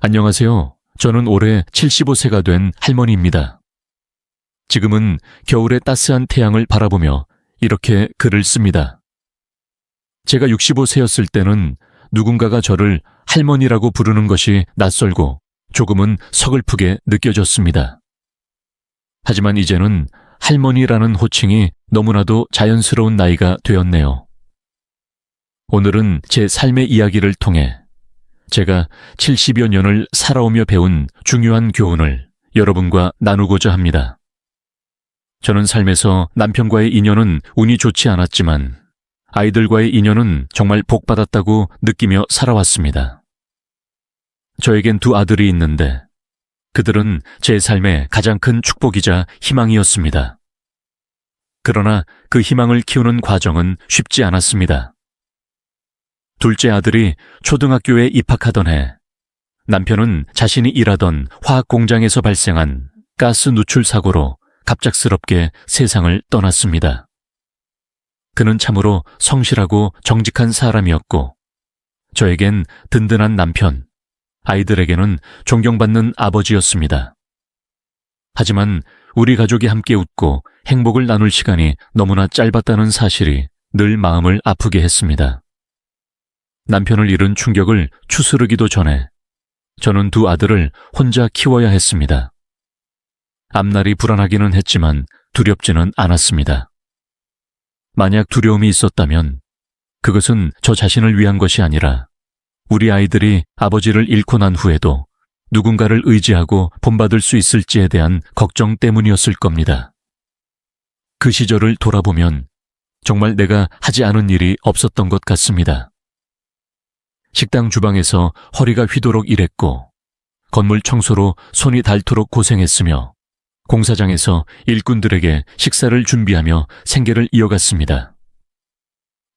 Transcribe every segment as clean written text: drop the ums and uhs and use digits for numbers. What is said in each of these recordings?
안녕하세요. 저는 올해 75세가 된 할머니입니다. 지금은 겨울의 따스한 태양을 바라보며 이렇게 글을 씁니다. 제가 65세였을 때는 누군가가 저를 할머니라고 부르는 것이 낯설고 조금은 서글프게 느껴졌습니다. 하지만 이제는 할머니라는 호칭이 너무나도 자연스러운 나이가 되었네요. 오늘은 제 삶의 이야기를 통해 제가 70여 년을 살아오며 배운 중요한 교훈을 여러분과 나누고자 합니다. 저는 삶에서 남편과의 인연은 운이 좋지 않았지만 아이들과의 인연은 정말 복받았다고 느끼며 살아왔습니다. 저에겐 두 아들이 있는데 그들은 제 삶의 가장 큰 축복이자 희망이었습니다. 그러나 그 희망을 키우는 과정은 쉽지 않았습니다. 둘째 아들이 초등학교에 입학하던 해, 남편은 자신이 일하던 화학 공장에서 발생한 가스 누출 사고로 갑작스럽게 세상을 떠났습니다. 그는 참으로 성실하고 정직한 사람이었고, 저에겐 든든한 남편, 아이들에게는 존경받는 아버지였습니다. 하지만 우리 가족이 함께 웃고 행복을 나눌 시간이 너무나 짧았다는 사실이 늘 마음을 아프게 했습니다. 남편을 잃은 충격을 추스르기도 전에 저는 두 아들을 혼자 키워야 했습니다. 앞날이 불안하기는 했지만 두렵지는 않았습니다. 만약 두려움이 있었다면 그것은 저 자신을 위한 것이 아니라 우리 아이들이 아버지를 잃고 난 후에도 누군가를 의지하고 본받을 수 있을지에 대한 걱정 때문이었을 겁니다. 그 시절을 돌아보면 정말 내가 하지 않은 일이 없었던 것 같습니다. 식당 주방에서 허리가 휘도록 일했고, 건물 청소로 손이 닳도록 고생했으며, 공사장에서 일꾼들에게 식사를 준비하며 생계를 이어갔습니다.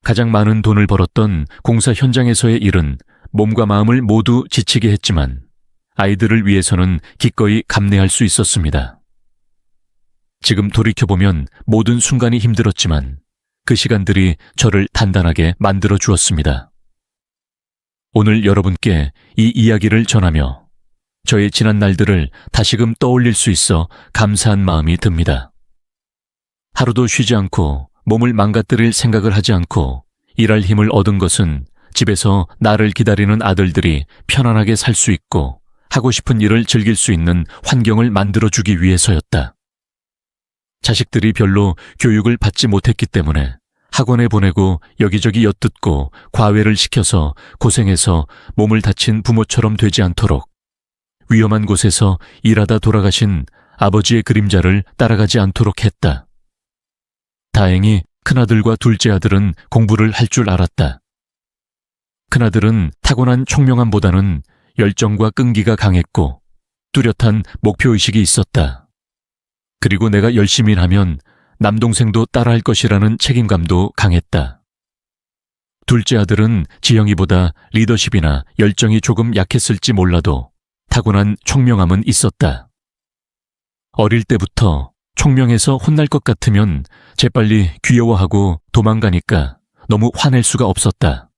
가장 많은 돈을 벌었던 공사 현장에서의 일은 몸과 마음을 모두 지치게 했지만, 아이들을 위해서는 기꺼이 감내할 수 있었습니다. 지금 돌이켜보면 모든 순간이 힘들었지만, 그 시간들이 저를 단단하게 만들어 주었습니다. 오늘 여러분께 이 이야기를 전하며 저의 지난 날들을 다시금 떠올릴 수 있어 감사한 마음이 듭니다. 하루도 쉬지 않고 몸을 망가뜨릴 생각을 하지 않고 일할 힘을 얻은 것은 집에서 나를 기다리는 아들들이 편안하게 살 수 있고 하고 싶은 일을 즐길 수 있는 환경을 만들어주기 위해서였다. 자식들이 별로 교육을 받지 못했기 때문에 학원에 보내고 여기저기 엿듣고 과외를 시켜서 고생해서 몸을 다친 부모처럼 되지 않도록 위험한 곳에서 일하다 돌아가신 아버지의 그림자를 따라가지 않도록 했다. 다행히 큰아들과 둘째 아들은 공부를 할 줄 알았다. 큰아들은 타고난 총명함보다는 열정과 끈기가 강했고 뚜렷한 목표의식이 있었다. 그리고 내가 열심히 하면 남동생도 따라할 것이라는 책임감도 강했다. 둘째 아들은 지영이보다 리더십이나 열정이 조금 약했을지 몰라도 타고난 총명함은 있었다. 어릴 때부터 총명해서 혼날 것 같으면 재빨리 귀여워하고 도망가니까 너무 화낼 수가 없었다.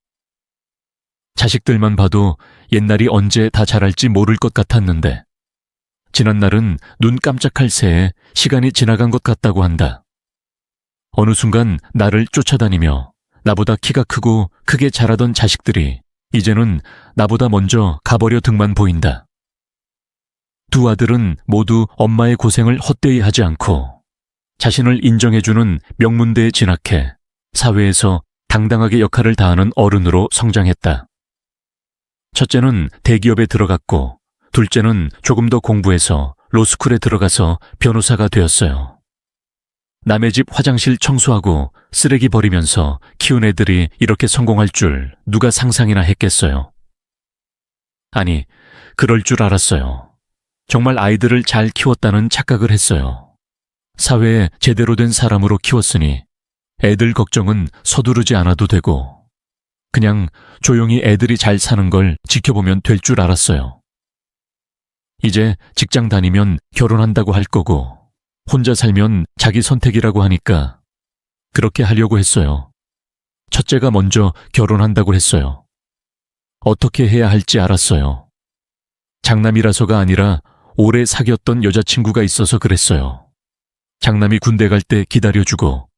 자식들만 봐도 옛날이 언제 다 자랄지 모를 것 같았는데 지난날은 눈 깜짝할 새에 시간이 지나간 것 같다고 한다. 어느 순간 나를 쫓아다니며 나보다 키가 크고 크게 자라던 자식들이 이제는 나보다 먼저 가버려 등만 보인다. 두 아들은 모두 엄마의 고생을 헛되이 하지 않고 자신을 인정해주는 명문대에 진학해 사회에서 당당하게 역할을 다하는 어른으로 성장했다. 첫째는 대기업에 들어갔고 둘째는 조금 더 공부해서 로스쿨에 들어가서 변호사가 되었어요. 남의 집 화장실 청소하고 쓰레기 버리면서 키운 애들이 이렇게 성공할 줄 누가 상상이나 했겠어요. 아니, 그럴 줄 알았어요. 정말 아이들을 잘 키웠다는 착각을 했어요. 사회에 제대로 된 사람으로 키웠으니 애들 걱정은 서두르지 않아도 되고 그냥 조용히 애들이 잘 사는 걸 지켜보면 될 줄 알았어요. 이제 직장 다니면 결혼한다고 할 거고 혼자 살면 자기 선택이라고 하니까 그렇게 하려고 했어요. 첫째가 먼저 결혼한다고 했어요. 어떻게 해야 할지 알았어요. 장남이라서가 아니라 오래 사귀었던 여자친구가 있어서 그랬어요. 장남이 군대 갈 때 기다려주고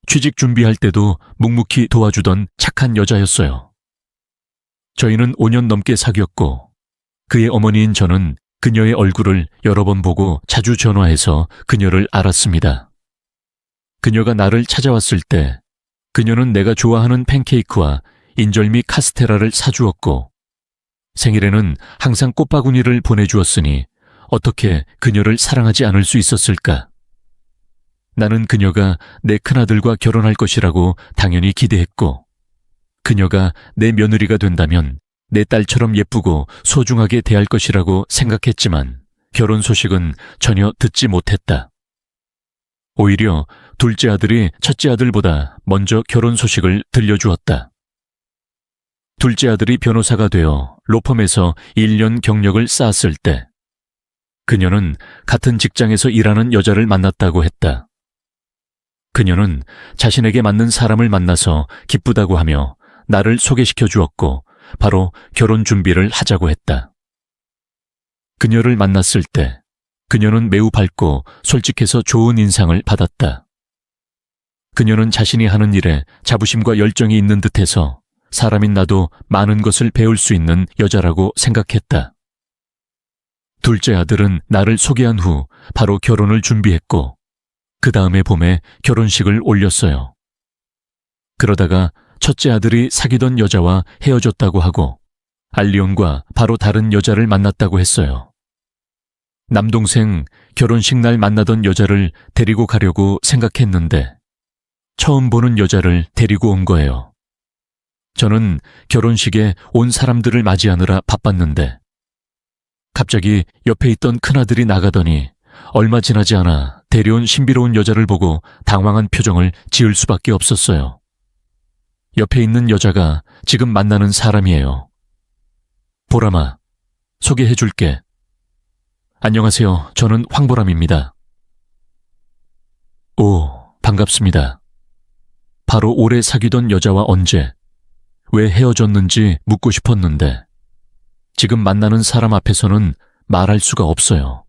취직 준비할 때도 묵묵히 도와주던 착한 여자였어요. 저희는 5년 넘게 사귀었고 그의 어머니인 저는 그녀의 얼굴을 여러 번 보고 자주 전화해서 그녀를 알았습니다. 그녀가 나를 찾아왔을 때 그녀는 내가 좋아하는 팬케이크와 인절미 카스테라를 사주었고 생일에는 항상 꽃바구니를 보내주었으니 어떻게 그녀를 사랑하지 않을 수 있었을까? 나는 그녀가 내 큰아들과 결혼할 것이라고 당연히 기대했고 그녀가 내 며느리가 된다면 내 딸처럼 예쁘고 소중하게 대할 것이라고 생각했지만 결혼 소식은 전혀 듣지 못했다. 오히려 둘째 아들이 첫째 아들보다 먼저 결혼 소식을 들려주었다. 둘째 아들이 변호사가 되어 로펌에서 1년 경력을 쌓았을 때 그녀는 같은 직장에서 일하는 여자를 만났다고 했다. 그녀는 자신에게 맞는 사람을 만나서 기쁘다고 하며 나를 소개시켜 주었고 바로 결혼 준비를 하자고 했다. 그녀를 만났을 때 그녀는 매우 밝고 솔직해서 좋은 인상을 받았다. 그녀는 자신이 하는 일에 자부심과 열정이 있는 듯해서 사람인 나도 많은 것을 배울 수 있는 여자라고 생각했다. 둘째 아들은 나를 소개한 후 바로 결혼을 준비했고 그 다음에 봄에 결혼식을 올렸어요. 그러다가 첫째 아들이 사귀던 여자와 헤어졌다고 하고 알리온과 바로 다른 여자를 만났다고 했어요. 남동생 결혼식 날 만나던 여자를 데리고 가려고 생각했는데 처음 보는 여자를 데리고 온 거예요. 저는 결혼식에 온 사람들을 맞이하느라 바빴는데 갑자기 옆에 있던 큰아들이 나가더니 얼마 지나지 않아 데려온 신비로운 여자를 보고 당황한 표정을 지을 수밖에 없었어요. 옆에 있는 여자가 지금 만나는 사람이에요. 보람아, 소개해줄게. 안녕하세요. 저는 황보람입니다. 오, 반갑습니다. 바로 오래 사귀던 여자와 언제, 왜 헤어졌는지 묻고 싶었는데 지금 만나는 사람 앞에서는 말할 수가 없어요.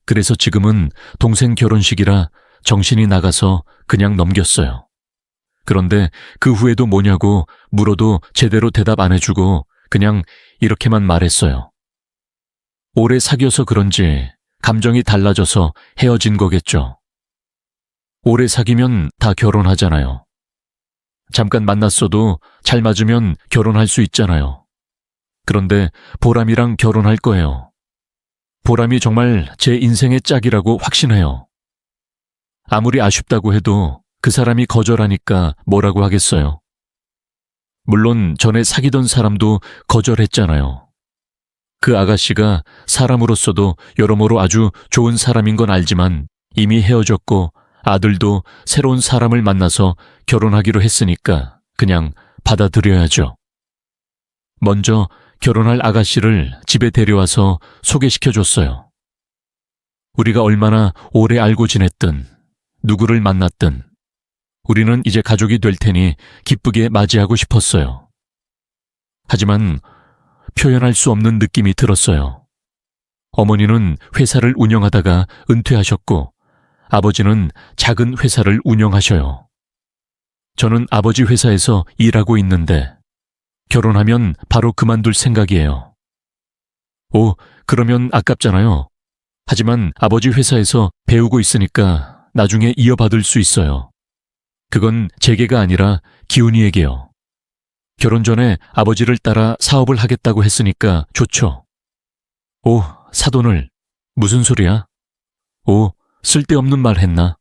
그래서 지금은 동생 결혼식이라 정신이 나가서 그냥 넘겼어요. 그런데 그 후에도 뭐냐고 물어도 제대로 대답 안 해주고 그냥 이렇게만 말했어요. 오래 사귀어서 그런지 감정이 달라져서 헤어진 거겠죠. 오래 사귀면 다 결혼하잖아요. 잠깐 만났어도 잘 맞으면 결혼할 수 있잖아요. 그런데 보람이랑 결혼할 거예요. 보람이 정말 제 인생의 짝이라고 확신해요. 아무리 아쉽다고 해도 그 사람이 거절하니까 뭐라고 하겠어요. 물론 전에 사귀던 사람도 거절했잖아요. 그 아가씨가 사람으로서도 여러모로 아주 좋은 사람인 건 알지만 이미 헤어졌고 아들도 새로운 사람을 만나서 결혼하기로 했으니까 그냥 받아들여야죠. 먼저 결혼할 아가씨를 집에 데려와서 소개시켜줬어요. 우리가 얼마나 오래 알고 지냈든 누구를 만났든 우리는 이제 가족이 될 테니 기쁘게 맞이하고 싶었어요. 하지만 표현할 수 없는 느낌이 들었어요. 어머니는 회사를 운영하다가 은퇴하셨고 아버지는 작은 회사를 운영하셔요. 저는 아버지 회사에서 일하고 있는데 결혼하면 바로 그만둘 생각이에요. 오, 그러면 아깝잖아요. 하지만 아버지 회사에서 배우고 있으니까 나중에 이어받을 수 있어요. 그건 제게가 아니라 기훈이에게요. 결혼 전에 아버지를 따라 사업을 하겠다고 했으니까 좋죠. 오, 사돈을. 무슨 소리야? 오, 쓸데없는 말 했나?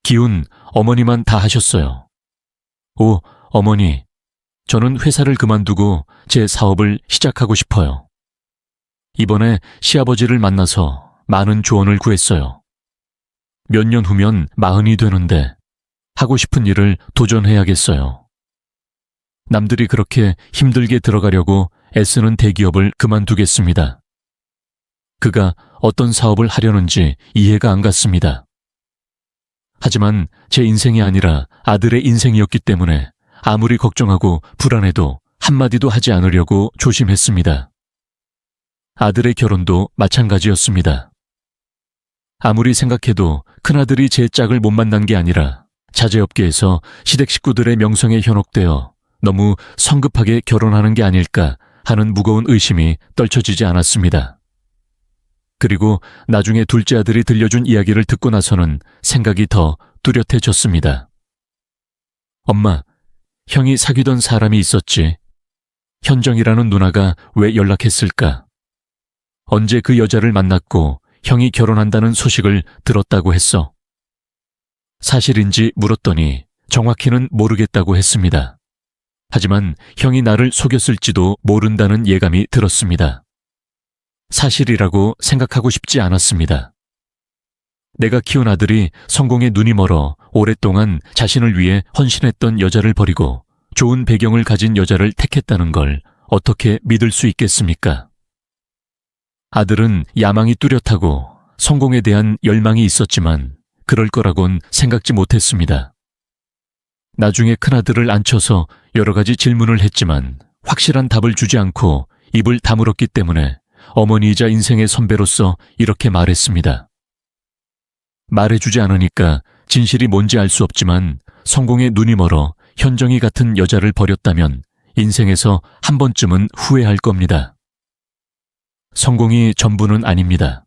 기훈, 어머니만 다 하셨어요. 오, 어머니. 저는 회사를 그만두고 제 사업을 시작하고 싶어요. 이번에 시아버지를 만나서 많은 조언을 구했어요. 몇 년 후면 40이 되는데 하고 싶은 일을 도전해야겠어요. 남들이 그렇게 힘들게 들어가려고 애쓰는 대기업을 그만두겠습니다. 그가 어떤 사업을 하려는지 이해가 안 갔습니다. 하지만 제 인생이 아니라 아들의 인생이었기 때문에 아무리 걱정하고 불안해도 한마디도 하지 않으려고 조심했습니다. 아들의 결혼도 마찬가지였습니다. 아무리 생각해도 큰아들이 제 짝을 못 만난 게 아니라 자재업계에서 시댁 식구들의 명성에 현혹되어 너무 성급하게 결혼하는 게 아닐까 하는 무거운 의심이 떨쳐지지 않았습니다. 그리고 나중에 둘째 아들이 들려준 이야기를 듣고 나서는 생각이 더 뚜렷해졌습니다. 엄마, 형이 사귀던 사람이 있었지. 현정이라는 누나가 왜 연락했을까? 언제 그 여자를 만났고 형이 결혼한다는 소식을 들었다고 했어. 사실인지 물었더니 정확히는 모르겠다고 했습니다. 하지만 형이 나를 속였을지도 모른다는 예감이 들었습니다. 사실이라고 생각하고 싶지 않았습니다. 내가 키운 아들이 성공에 눈이 멀어 오랫동안 자신을 위해 헌신했던 여자를 버리고 좋은 배경을 가진 여자를 택했다는 걸 어떻게 믿을 수 있겠습니까? 아들은 야망이 뚜렷하고 성공에 대한 열망이 있었지만 그럴 거라곤 생각지 못했습니다. 나중에 큰아들을 앉혀서 여러 가지 질문을 했지만 확실한 답을 주지 않고 입을 다물었기 때문에 어머니이자 인생의 선배로서 이렇게 말했습니다. 말해주지 않으니까 진실이 뭔지 알 수 없지만 성공에 눈이 멀어 현정이 같은 여자를 버렸다면 인생에서 한 번쯤은 후회할 겁니다. 성공이 전부는 아닙니다.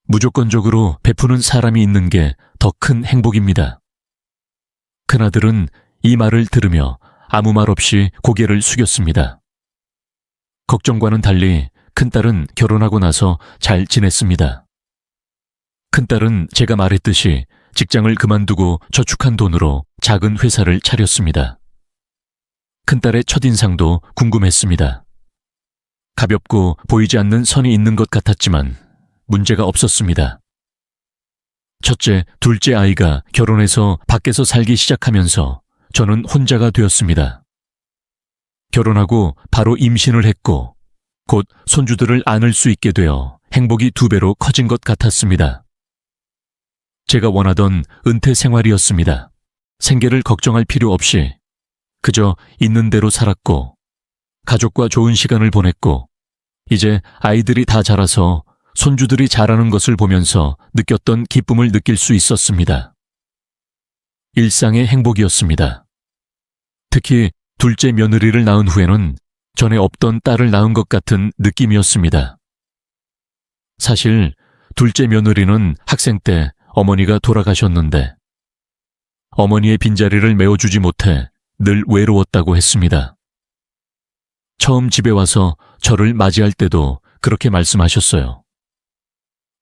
무조건적으로 베푸는 사람이 있는 게 더 큰 행복입니다. 큰아들은 이 말을 들으며 아무 말 없이 고개를 숙였습니다. 걱정과는 달리 큰딸은 결혼하고 나서 잘 지냈습니다. 큰딸은 제가 말했듯이 직장을 그만두고 저축한 돈으로 작은 회사를 차렸습니다. 큰딸의 첫인상도 궁금했습니다. 가볍고 보이지 않는 선이 있는 것 같았지만 문제가 없었습니다. 첫째, 둘째 아이가 결혼해서 밖에서 살기 시작하면서 저는 혼자가 되었습니다. 결혼하고 바로 임신을 했고 곧 손주들을 안을 수 있게 되어 행복이 2배로 커진 것 같았습니다. 제가 원하던 은퇴 생활이었습니다. 생계를 걱정할 필요 없이 그저 있는 대로 살았고 가족과 좋은 시간을 보냈고 이제 아이들이 다 자라서 손주들이 자라는 것을 보면서 느꼈던 기쁨을 느낄 수 있었습니다. 일상의 행복이었습니다. 특히 둘째 며느리를 낳은 후에는 전에 없던 딸을 낳은 것 같은 느낌이었습니다. 사실 둘째 며느리는 학생 때 어머니가 돌아가셨는데 어머니의 빈자리를 메워주지 못해 늘 외로웠다고 했습니다. 처음 집에 와서 저를 맞이할 때도 그렇게 말씀하셨어요.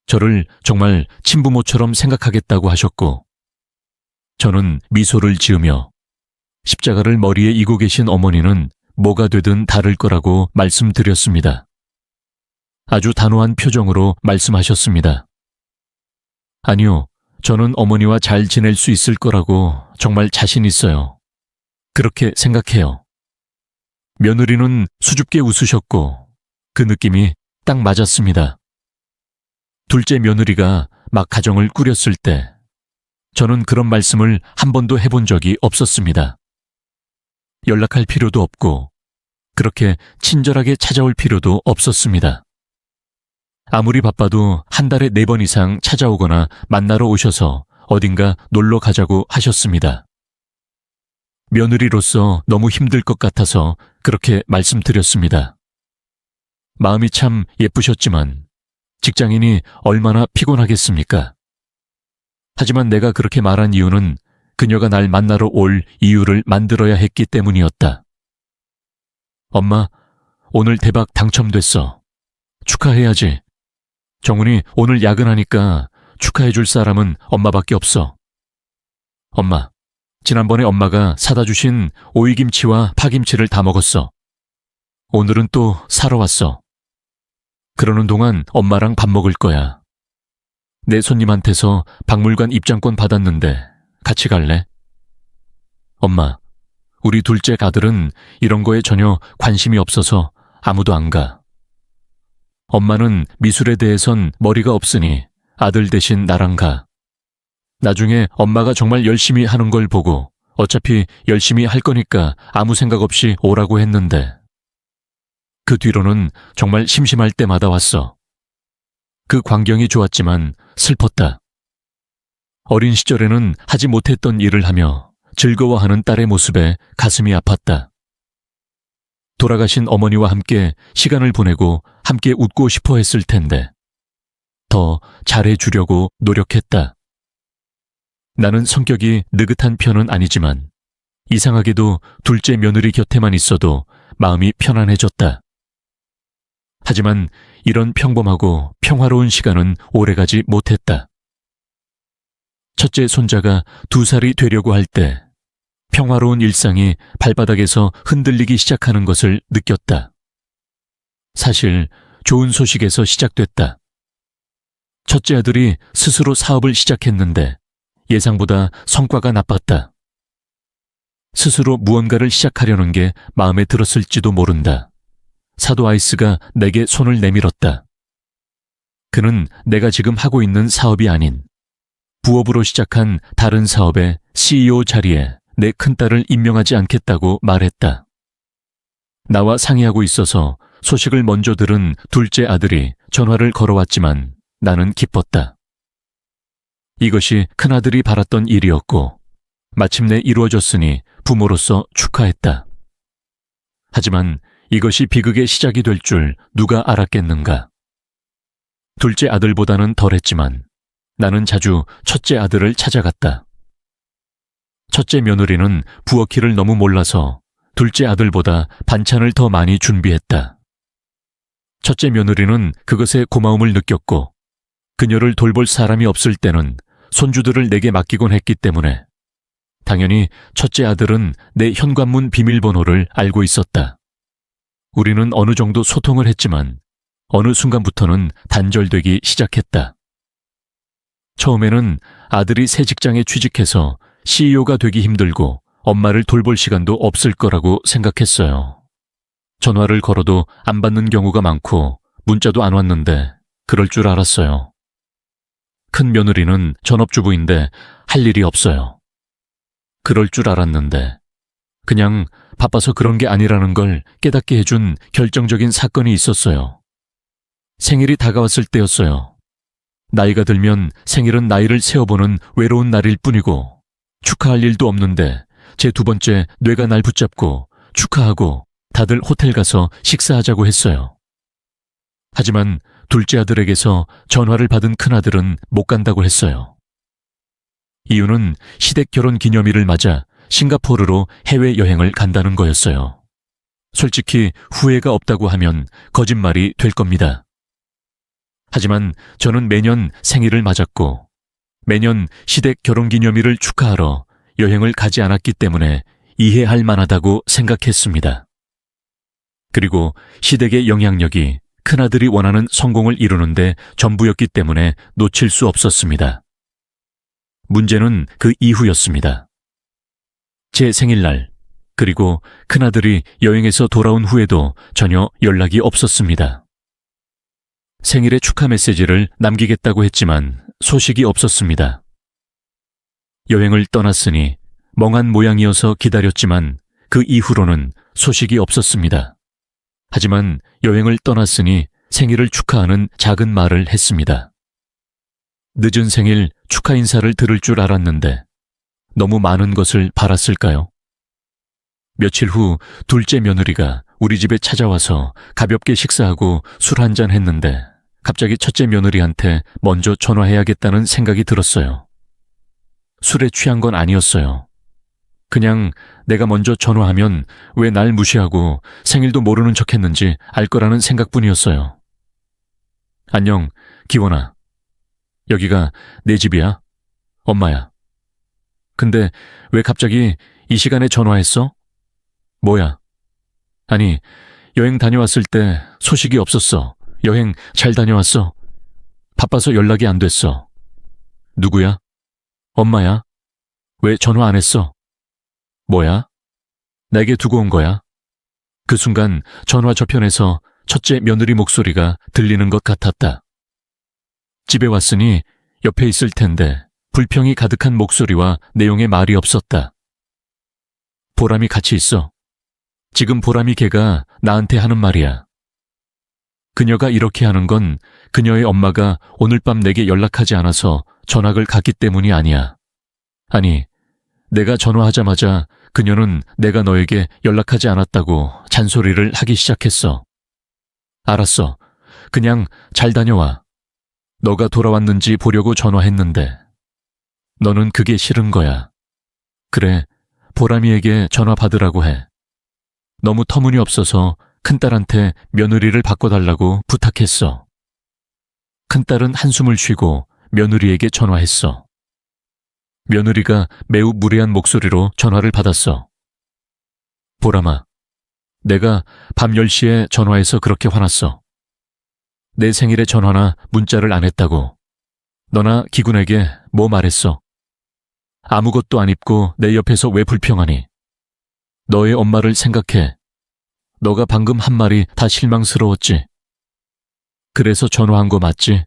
저를 정말 친부모처럼 생각하겠다고 하셨고 저는 미소를 지으며 십자가를 머리에 이고 계신 어머니는 뭐가 되든 다를 거라고 말씀드렸습니다. 아주 단호한 표정으로 말씀하셨습니다. 아니요, 저는 어머니와 잘 지낼 수 있을 거라고 정말 자신 있어요. 그렇게 생각해요. 며느리는 수줍게 웃으셨고 그 느낌이 딱 맞았습니다. 둘째 며느리가 막 가정을 꾸렸을 때 저는 그런 말씀을 한 번도 해본 적이 없었습니다. 연락할 필요도 없고 그렇게 친절하게 찾아올 필요도 없었습니다. 아무리 바빠도 한 달에 4번 이상 찾아오거나 만나러 오셔서 어딘가 놀러 가자고 하셨습니다. 며느리로서 너무 힘들 것 같아서 그렇게 말씀드렸습니다. 마음이 참 예쁘셨지만 직장인이 얼마나 피곤하겠습니까? 하지만 내가 그렇게 말한 이유는 그녀가 날 만나러 올 이유를 만들어야 했기 때문이었다. 엄마, 오늘 대박 당첨됐어. 축하해야지. 정훈이 오늘 야근하니까 축하해줄 사람은 엄마밖에 없어. 엄마, 지난번에 엄마가 사다 주신 오이김치와 파김치를 다 먹었어. 오늘은 또 사러 왔어. 그러는 동안 엄마랑 밥 먹을 거야. 내 손님한테서 박물관 입장권 받았는데 같이 갈래? 엄마, 우리 둘째 아들은 이런 거에 전혀 관심이 없어서 아무도 안 가. 엄마는 미술에 대해선 머리가 없으니 아들 대신 나랑 가. 나중에 엄마가 정말 열심히 하는 걸 보고 어차피 열심히 할 거니까 아무 생각 없이 오라고 했는데 그 뒤로는 정말 심심할 때마다 왔어. 그 광경이 좋았지만 슬펐다. 어린 시절에는 하지 못했던 일을 하며 즐거워하는 딸의 모습에 가슴이 아팠다. 돌아가신 어머니와 함께 시간을 보내고 함께 웃고 싶어 했을 텐데 더 잘해주려고 노력했다. 나는 성격이 느긋한 편은 아니지만 이상하게도 둘째 며느리 곁에만 있어도 마음이 편안해졌다. 하지만 이런 평범하고 평화로운 시간은 오래가지 못했다. 첫째 손자가 2살이 되려고 할 때 평화로운 일상이 발바닥에서 흔들리기 시작하는 것을 느꼈다. 사실 좋은 소식에서 시작됐다. 첫째 아들이 스스로 사업을 시작했는데 예상보다 성과가 나빴다. 스스로 무언가를 시작하려는 게 마음에 들었을지도 모른다. 사도 아이스가 내게 손을 내밀었다. 그는 내가 지금 하고 있는 사업이 아닌 부업으로 시작한 다른 사업의 CEO 자리에 내 큰딸을 임명하지 않겠다고 말했다. 나와 상의하고 있어서 소식을 먼저 들은 둘째 아들이 전화를 걸어왔지만 나는 기뻤다. 이것이 큰아들이 바랐던 일이었고 마침내 이루어졌으니 부모로서 축하했다. 하지만 이것이 비극의 시작이 될 줄 누가 알았겠는가. 둘째 아들보다는 덜했지만 나는 자주 첫째 아들을 찾아갔다. 첫째 며느리는 부엌일을 너무 몰라서 둘째 아들보다 반찬을 더 많이 준비했다. 첫째 며느리는 그것에 고마움을 느꼈고 그녀를 돌볼 사람이 없을 때는 손주들을 내게 맡기곤 했기 때문에 당연히 첫째 아들은 내 현관문 비밀번호를 알고 있었다. 우리는 어느 정도 소통을 했지만 어느 순간부터는 단절되기 시작했다. 처음에는 아들이 새 직장에 취직해서 CEO가 되기 힘들고 엄마를 돌볼 시간도 없을 거라고 생각했어요. 전화를 걸어도 안 받는 경우가 많고 문자도 안 왔는데 그럴 줄 알았어요. 큰 며느리는 전업주부인데 할 일이 없어요. 그럴 줄 알았는데 그냥 바빠서 그런 게 아니라는 걸 깨닫게 해준 결정적인 사건이 있었어요. 생일이 다가왔을 때였어요. 나이가 들면 생일은 나이를 세어보는 외로운 날일 뿐이고 축하할 일도 없는데 제 2번째 뇌가 날 붙잡고 축하하고 다들 호텔 가서 식사하자고 했어요. 하지만 둘째 아들에게서 전화를 받은 큰아들은 못 간다고 했어요. 이유는 시댁 결혼 기념일을 맞아 싱가포르로 해외여행을 간다는 거였어요. 솔직히 후회가 없다고 하면 거짓말이 될 겁니다. 하지만 저는 매년 생일을 맞았고 매년 시댁 결혼기념일을 축하하러 여행을 가지 않았기 때문에 이해할 만하다고 생각했습니다. 그리고 시댁의 영향력이 큰아들이 원하는 성공을 이루는데 전부였기 때문에 놓칠 수 없었습니다. 문제는 그 이후였습니다. 제 생일날, 그리고 큰아들이 여행에서 돌아온 후에도 전혀 연락이 없었습니다. 생일에 축하 메시지를 남기겠다고 했지만 소식이 없었습니다. 여행을 떠났으니 멍한 모양이어서 기다렸지만 그 이후로는 소식이 없었습니다. 하지만 여행을 떠났으니 생일을 축하하는 작은 말을 했습니다. 늦은 생일 축하 인사를 들을 줄 알았는데 너무 많은 것을 바랐을까요? 며칠 후 둘째 며느리가 우리 집에 찾아와서 가볍게 식사하고 술 한잔 했는데 갑자기 첫째 며느리한테 먼저 전화해야겠다는 생각이 들었어요. 술에 취한 건 아니었어요. 그냥 내가 먼저 전화하면 왜 날 무시하고 생일도 모르는 척 했는지 알 거라는 생각뿐이었어요. 안녕, 기원아. 여기가 내 집이야? 엄마야. 근데 왜 갑자기 이 시간에 전화했어? 뭐야? 아니, 여행 다녀왔을 때 소식이 없었어. 여행 잘 다녀왔어? 바빠서 연락이 안 됐어. 누구야? 엄마야. 왜 전화 안 했어? 뭐야? 내게 두고 온 거야? 그 순간 전화 저편에서 첫째 며느리 목소리가 들리는 것 같았다. 집에 왔으니 옆에 있을 텐데 불평이 가득한 목소리와 내용의 말이 없었다. 보람이 같이 있어. 지금 보람이 걔가 나한테 하는 말이야. 그녀가 이렇게 하는 건 그녀의 엄마가 오늘 밤 내게 연락하지 않아서 전학을 갔기 때문이 아니야. 아니, 내가 전화하자마자 그녀는 내가 너에게 연락하지 않았다고 잔소리를 하기 시작했어. 알았어. 그냥 잘 다녀와. 너가 돌아왔는지 보려고 전화했는데. 너는 그게 싫은 거야. 그래, 보람이에게 전화 받으라고 해. 너무 터무니없어서 큰딸한테 며느리를 바꿔달라고 부탁했어. 큰딸은 한숨을 쉬고 며느리에게 전화했어. 며느리가 매우 무례한 목소리로 전화를 받았어. 보람아, 내가 밤 10시에 전화해서 그렇게 화났어. 내 생일에 전화나 문자를 안 했다고. 너나 기군에게 뭐 말했어? 아무것도 안 입고 내 옆에서 왜 불평하니? 너의 엄마를 생각해. 너가 방금 한 말이 다 실망스러웠지. 그래서 전화한 거 맞지?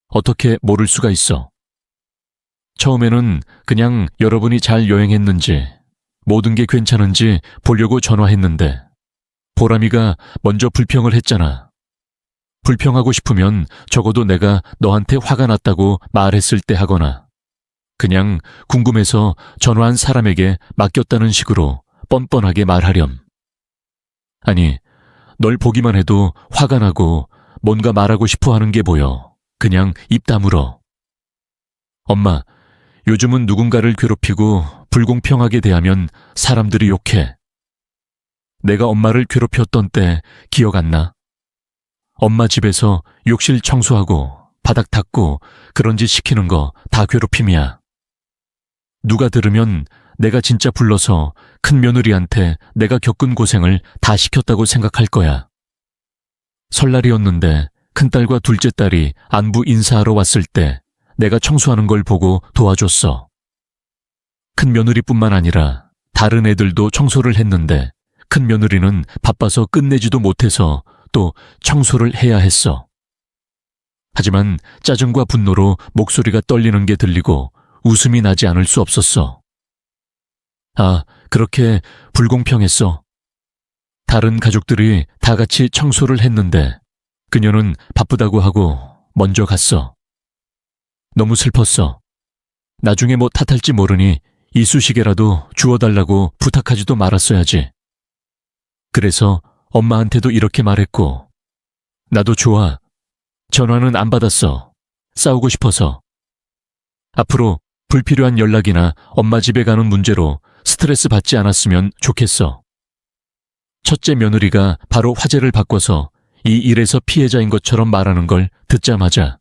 어떻게 모를 수가 있어? 처음에는 그냥 여러분이 잘 여행했는지, 모든 게 괜찮은지 보려고 전화했는데, 보람이가 먼저 불평을 했잖아. 불평하고 싶으면 적어도 내가 너한테 화가 났다고 말했을 때 하거나, 그냥 궁금해서 전화한 사람에게 맡겼다는 식으로 뻔뻔하게 말하렴. 아니, 널 보기만 해도 화가 나고 뭔가 말하고 싶어 하는 게 보여. 그냥 입 다물어. 엄마, 요즘은 누군가를 괴롭히고 불공평하게 대하면 사람들이 욕해. 내가 엄마를 괴롭혔던 때 기억 안 나? 엄마 집에서 욕실 청소하고 바닥 닦고 그런 짓 시키는 거 다 괴롭힘이야. 누가 들으면 내가 진짜 불러서 큰 며느리한테 내가 겪은 고생을 다 시켰다고 생각할 거야. 설날이었는데 큰딸과 둘째 딸이 안부 인사하러 왔을 때 내가 청소하는 걸 보고 도와줬어. 큰 며느리뿐만 아니라 다른 애들도 청소를 했는데 큰 며느리는 바빠서 끝내지도 못해서 또 청소를 해야 했어. 하지만 짜증과 분노로 목소리가 떨리는 게 들리고 웃음이 나지 않을 수 없었어. 아, 그렇게 불공평했어. 다른 가족들이 다 같이 청소를 했는데 그녀는 바쁘다고 하고 먼저 갔어. 너무 슬펐어. 나중에 뭐 탓할지 모르니 이쑤시개라도 주워달라고 부탁하지도 말았어야지. 그래서 엄마한테도 이렇게 말했고, 나도 좋아. 전화는 안 받았어. 싸우고 싶어서. 앞으로 불필요한 연락이나 엄마 집에 가는 문제로 스트레스 받지 않았으면 좋겠어. 첫째 며느리가 바로 화제를 바꿔서 이 일에서 피해자인 것처럼 말하는 걸 듣자마자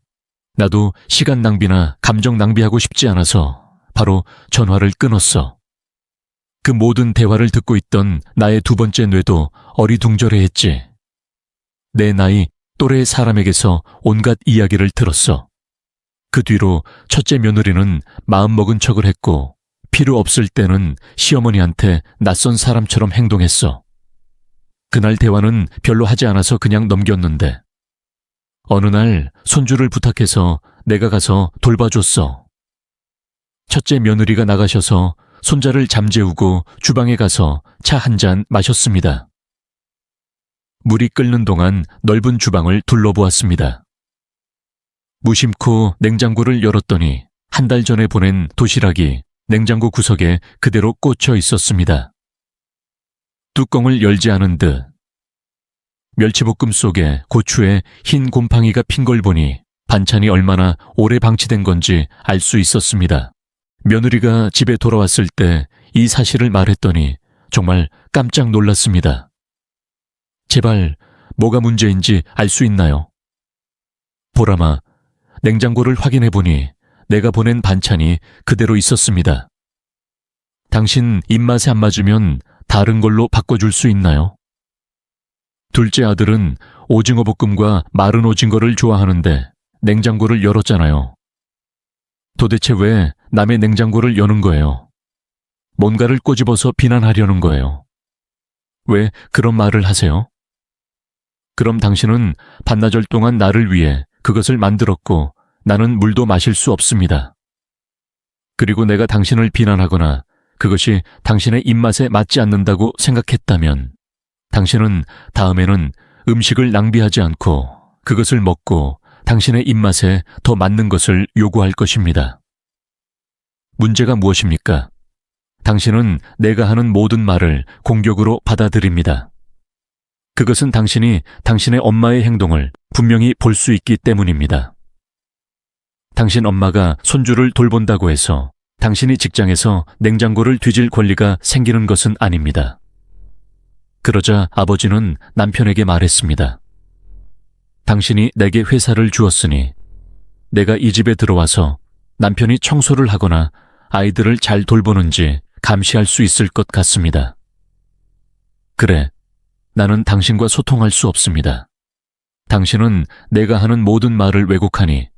나도 시간 낭비나 감정 낭비하고 싶지 않아서 바로 전화를 끊었어. 그 모든 대화를 듣고 있던 나의 두 번째 뇌도 어리둥절해했지. 내 나이 또래의 사람에게서 온갖 이야기를 들었어. 그 뒤로 첫째 며느리는 마음먹은 척을 했고 필요 없을 때는 시어머니한테 낯선 사람처럼 행동했어. 그날 대화는 별로 하지 않아서 그냥 넘겼는데 어느 날 손주를 부탁해서 내가 가서 돌봐줬어. 첫째 며느리가 나가셔서 손자를 잠재우고 주방에 가서 차 한 잔 마셨습니다. 물이 끓는 동안 넓은 주방을 둘러보았습니다. 무심코 냉장고를 열었더니 한 달 전에 보낸 도시락이 냉장고 구석에 그대로 꽂혀 있었습니다. 뚜껑을 열지 않은 듯 멸치볶음 속에 고추에 흰 곰팡이가 핀 걸 보니 반찬이 얼마나 오래 방치된 건지 알 수 있었습니다. 며느리가 집에 돌아왔을 때 이 사실을 말했더니 정말 깜짝 놀랐습니다. 제발 뭐가 문제인지 알 수 있나요? 보람아, 냉장고를 확인해보니 내가 보낸 반찬이 그대로 있었습니다. 당신 입맛에 안 맞으면 다른 걸로 바꿔줄 수 있나요? 둘째 아들은 오징어 볶음과 마른 오징어를 좋아하는데 냉장고를 열었잖아요. 도대체 왜 남의 냉장고를 여는 거예요? 뭔가를 꼬집어서 비난하려는 거예요. 왜 그런 말을 하세요? 그럼 당신은 반나절 동안 나를 위해 그것을 만들었고 나는 물도 마실 수 없습니다. 그리고 내가 당신을 비난하거나 그것이 당신의 입맛에 맞지 않는다고 생각했다면 당신은 다음에는 음식을 낭비하지 않고 그것을 먹고 당신의 입맛에 더 맞는 것을 요구할 것입니다. 문제가 무엇입니까? 당신은 내가 하는 모든 말을 공격으로 받아들입니다. 그것은 당신이 당신의 엄마의 행동을 분명히 볼 수 있기 때문입니다. 당신 엄마가 손주를 돌본다고 해서 당신이 직장에서 냉장고를 뒤질 권리가 생기는 것은 아닙니다. 그러자 아버지는 남편에게 말했습니다. 당신이 내게 회사를 주었으니 내가 이 집에 들어와서 남편이 청소를 하거나 아이들을 잘 돌보는지 감시할 수 있을 것 같습니다. 그래, 나는 당신과 소통할 수 없습니다. 당신은 내가 하는 모든 말을 왜곡하니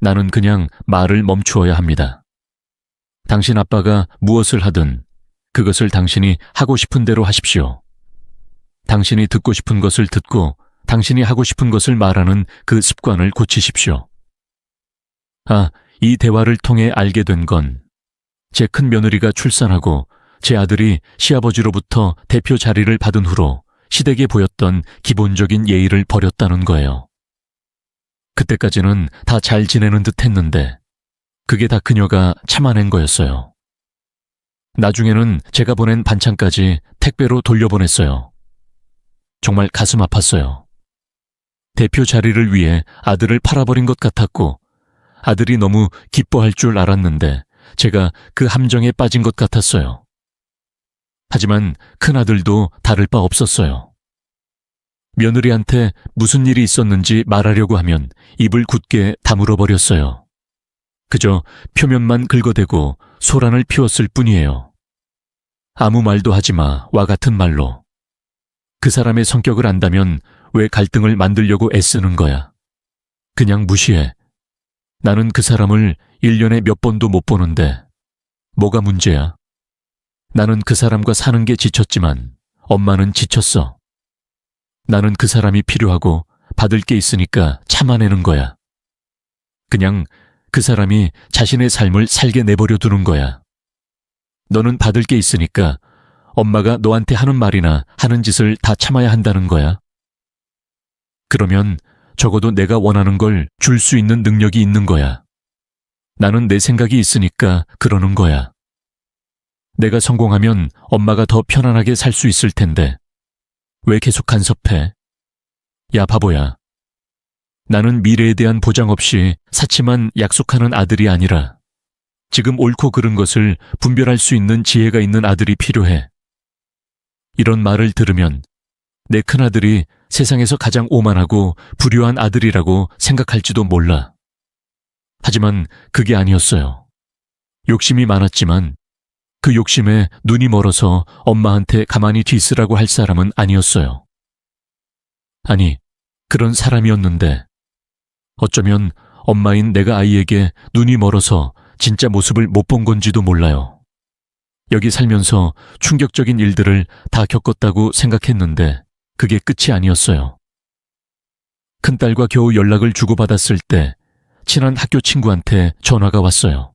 나는 그냥 말을 멈추어야 합니다. 당신 아빠가 무엇을 하든 그것을 당신이 하고 싶은 대로 하십시오. 당신이 듣고 싶은 것을 듣고 당신이 하고 싶은 것을 말하는 그 습관을 고치십시오. 이 대화를 통해 알게 된 건 제 큰 며느리가 출산하고 제 아들이 시아버지로부터 대표 자리를 받은 후로 시댁에 보였던 기본적인 예의를 버렸다는 거예요. 그때까지는 다 잘 지내는 듯 했는데 그게 다 그녀가 참아낸 거였어요. 나중에는 제가 보낸 반찬까지 택배로 돌려보냈어요. 정말 가슴 아팠어요. 대표 자리를 위해 아들을 팔아버린 것 같았고 아들이 너무 기뻐할 줄 알았는데 제가 그 함정에 빠진 것 같았어요. 하지만 큰아들도 다를 바 없었어요. 며느리한테 무슨 일이 있었는지 말하려고 하면 입을 굳게 다물어 버렸어요. 그저 표면만 긁어대고 소란을 피웠을 뿐이에요. 아무 말도 하지 마와 같은 말로. 그 사람의 성격을 안다면 왜 갈등을 만들려고 애쓰는 거야? 그냥 무시해. 나는 그 사람을 1년에 몇 번도 못 보는데 뭐가 문제야? 나는 그 사람과 사는 게 지쳤지만 엄마는 지쳤어. 나는 그 사람이 필요하고 받을 게 있으니까 참아내는 거야. 그냥 그 사람이 자신의 삶을 살게 내버려 두는 거야. 너는 받을 게 있으니까 엄마가 너한테 하는 말이나 하는 짓을 다 참아야 한다는 거야. 그러면 적어도 내가 원하는 걸 줄 수 있는 능력이 있는 거야. 나는 내 생각이 있으니까 그러는 거야. 내가 성공하면 엄마가 더 편안하게 살 수 있을 텐데 왜 계속 간섭해? 야, 바보야. 나는 미래에 대한 보장 없이 사치만 약속하는 아들이 아니라 지금 옳고 그른 것을 분별할 수 있는 지혜가 있는 아들이 필요해. 이런 말을 들으면 내 큰아들이 세상에서 가장 오만하고 불효한 아들이라고 생각할지도 몰라. 하지만 그게 아니었어요. 욕심이 많았지만 그 욕심에 눈이 멀어서 엄마한테 가만히 뒤있으라고 할 사람은 아니었어요. 아니, 그런 사람이었는데 어쩌면 엄마인 내가 아이에게 눈이 멀어서 진짜 모습을 못 본 건지도 몰라요. 여기 살면서 충격적인 일들을 다 겪었다고 생각했는데 그게 끝이 아니었어요. 큰딸과 겨우 연락을 주고받았을 때 친한 학교 친구한테 전화가 왔어요.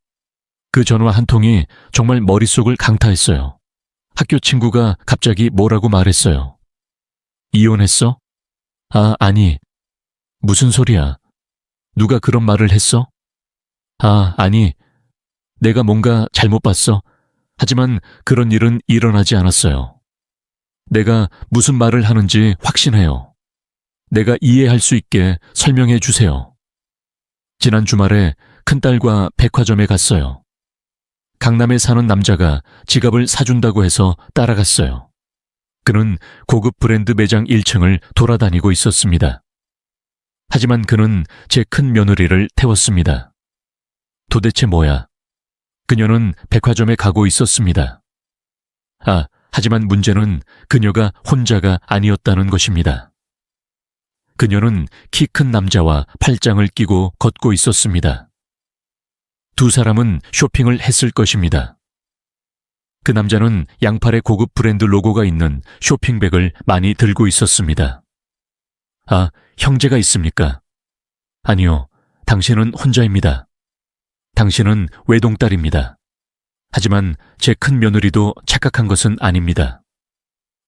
그 전화 한 통이 정말 머릿속을 강타했어요. 학교 친구가 갑자기 뭐라고 말했어요. 이혼했어? 아니. 무슨 소리야? 누가 그런 말을 했어? 아니. 내가 뭔가 잘못 봤어. 하지만 그런 일은 일어나지 않았어요. 내가 무슨 말을 하는지 확신해요. 내가 이해할 수 있게 설명해 주세요. 지난 주말에 큰딸과 백화점에 갔어요. 강남에 사는 남자가 지갑을 사준다고 해서 따라갔어요. 그는 고급 브랜드 매장 1층을 돌아다니고 있었습니다. 하지만 그는 제 큰 며느리를 태웠습니다. 도대체 뭐야? 그녀는 백화점에 가고 있었습니다. 하지만 문제는 그녀가 혼자가 아니었다는 것입니다. 그녀는 키 큰 남자와 팔짱을 끼고 걷고 있었습니다. 두 사람은 쇼핑을 했을 것입니다. 그 남자는 양팔에 고급 브랜드 로고가 있는 쇼핑백을 많이 들고 있었습니다. 형제가 있습니까? 아니요, 당신은 혼자입니다. 당신은 외동딸입니다. 하지만 제 큰 며느리도 착각한 것은 아닙니다.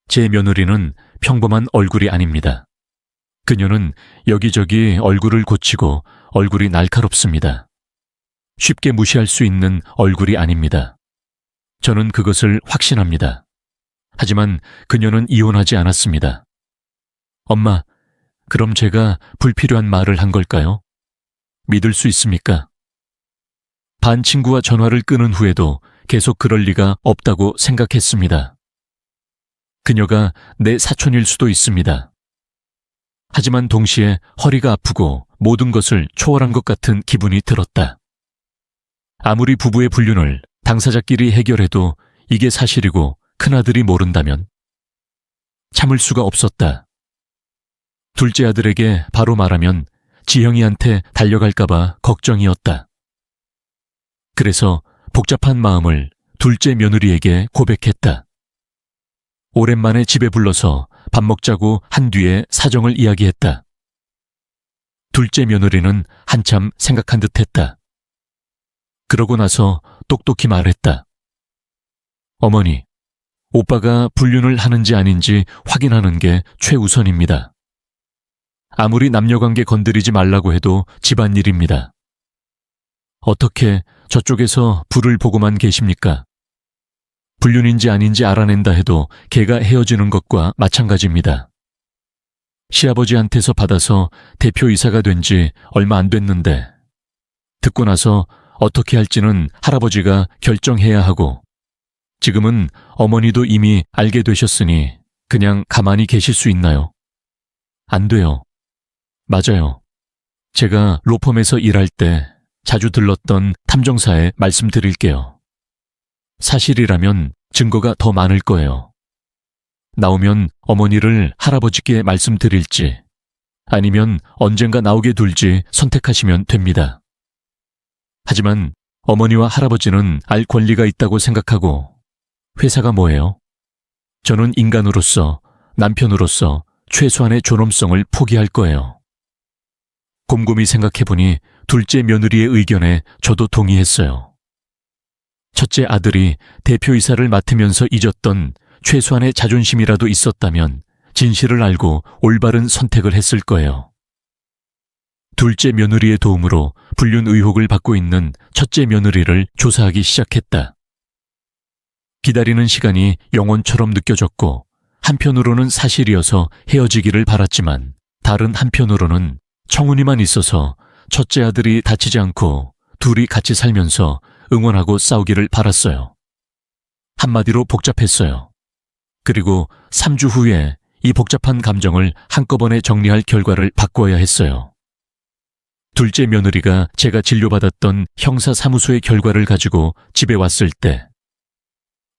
제 며느리는 평범한 얼굴이 아닙니다. 그녀는 여기저기 얼굴을 고치고 얼굴이 날카롭습니다. 쉽게 무시할 수 있는 얼굴이 아닙니다. 저는 그것을 확신합니다. 하지만 그녀는 이혼하지 않았습니다. 엄마, 그럼 제가 불필요한 말을 한 걸까요? 믿을 수 있습니까? 반 친구와 전화를 끊은 후에도 계속 그럴 리가 없다고 생각했습니다. 그녀가 내 사촌일 수도 있습니다. 하지만 동시에 허리가 아프고 모든 것을 초월한 것 같은 기분이 들었다. 아무리 부부의 불륜을 당사자끼리 해결해도 이게 사실이고 큰아들이 모른다면 참을 수가 없었다. 둘째 아들에게 바로 말하면 지영이한테 달려갈까봐 걱정이었다. 그래서 복잡한 마음을 둘째 며느리에게 고백했다. 오랜만에 집에 불러서 밥 먹자고 한 뒤에 사정을 이야기했다. 둘째 며느리는 한참 생각한 듯했다. 그러고 나서 똑똑히 말했다. 어머니, 오빠가 불륜을 하는지 아닌지 확인하는 게 최우선입니다. 아무리 남녀관계 건드리지 말라고 해도 집안일입니다. 어떻게 저쪽에서 불을 보고만 계십니까? 불륜인지 아닌지 알아낸다 해도 걔가 헤어지는 것과 마찬가지입니다. 시아버지한테서 받아서 대표이사가 된 지 얼마 안 됐는데 듣고 나서 어떻게 할지는 할아버지가 결정해야 하고 지금은 어머니도 이미 알게 되셨으니 그냥 가만히 계실 수 있나요? 안 돼요. 맞아요. 제가 로펌에서 일할 때 자주 들렀던 탐정사에 말씀드릴게요. 사실이라면 증거가 더 많을 거예요. 나오면 어머니를 할아버지께 말씀드릴지 아니면 언젠가 나오게 둘지 선택하시면 됩니다. 하지만 어머니와 할아버지는 알 권리가 있다고 생각하고 회사가 뭐예요? 저는 인간으로서, 남편으로서 최소한의 존엄성을 포기할 거예요. 곰곰이 생각해보니 둘째 며느리의 의견에 저도 동의했어요. 첫째 아들이 대표이사를 맡으면서 잊었던 최소한의 자존심이라도 있었다면 진실을 알고 올바른 선택을 했을 거예요. 둘째 며느리의 도움으로 불륜 의혹을 받고 있는 첫째 며느리를 조사하기 시작했다. 기다리는 시간이 영원처럼 느껴졌고 한편으로는 사실이어서 헤어지기를 바랐지만 다른 한편으로는 청운이만 있어서 첫째 아들이 다치지 않고 둘이 같이 살면서 응원하고 싸우기를 바랐어요. 한마디로 복잡했어요. 그리고 3주 후에 이 복잡한 감정을 한꺼번에 정리할 결과를 바꿔야 했어요. 둘째 며느리가 제가 진료받았던 형사사무소의 결과를 가지고 집에 왔을 때